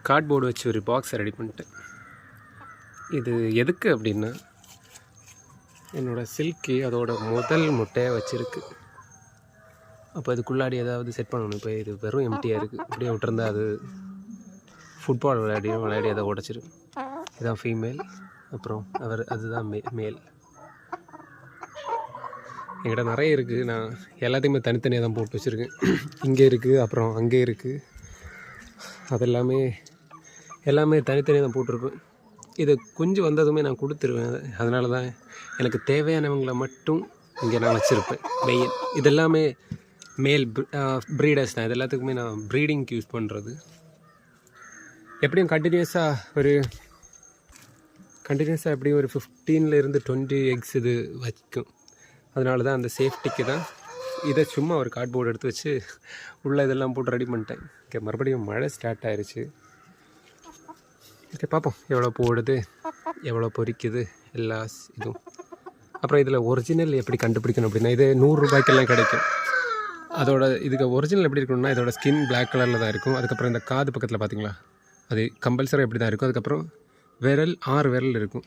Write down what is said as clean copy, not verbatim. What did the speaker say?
Cardboard வச்சு ஒரு பாக்ஸை ரெடி பண்ணிட்டேன். இது எதுக்கு அப்படின்னா, என்னோடய சில்கி அதோட முதல் முட்டையை வச்சுருக்கு. அப்போ இதுக்குள்ளாடி ஏதாவது செட் பண்ணணும். இப்போ இது வெறும் எம்டியாக இருக்குது. அப்படியே விட்டுருந்தா அது ஃபுட்பால் விளையாடி அதை உடச்சிரும். இதுதான் ஃபீமேல், அப்புறம் அதுதான் மேல். என்கிட்ட நிறைய இருக்குது. நான் எல்லாத்தையுமே தனித்தனியாக தான் போட்டு வச்சுருக்கேன். இங்கே இருக்குது, அப்புறம் அங்கே இருக்குது. அது எல்லாமே தனித்தனியாக தான் போட்டிருப்பேன். இது குஞ்சு வந்ததுமே நான் கொடுத்துருவேன். அதனால தான் எனக்கு தேவையானவங்களை மட்டும் இங்கே நான் வச்சுருப்பேன். இதெல்லாமே மேல் ப்ரீடர்ஸ் தான். இது எல்லாத்துக்குமே நான் ப்ரீடிங்க்கு யூஸ் பண்ணுறது. எப்படியும் கண்டினியூஸாக எப்படியும் ஒரு 15 to 20 எக்ஸ் இது வைக்கும். அதனால தான் அந்த சேஃப்டிக்கு தான் இதை சும்மா ஒரு கார்ட்போர்டு எடுத்து வச்சு உள்ளே இதெல்லாம் போட்டு ரெடி பண்ணிட்டேன். ஓகே, மறுபடியும் மழை ஸ்டார்ட் ஆயிடுச்சு. ஓகே, பார்ப்போம் எவ்வளோ போடுது, எவ்வளோ பொரிக்குது எல்லா இதுவும். அப்புறம் இதில் ஒரிஜினல் எப்படி கண்டுபிடிக்கணும் அப்படின்னா, இது 100 ரூபாய்க்கெல்லாம் கிடைக்கும். இதுக்கு ஒரிஜினல் எப்படி இருக்கணும்னா, இதோட ஸ்கின் பிளாக் கலரில் தான் இருக்கும். அதுக்கப்புறம் இந்த காது பக்கத்தில் பார்த்தீங்களா, அது கம்பல்சரி எப்படி தான் இருக்கும். அதுக்கப்புறம் 6 விரல் இருக்கும்.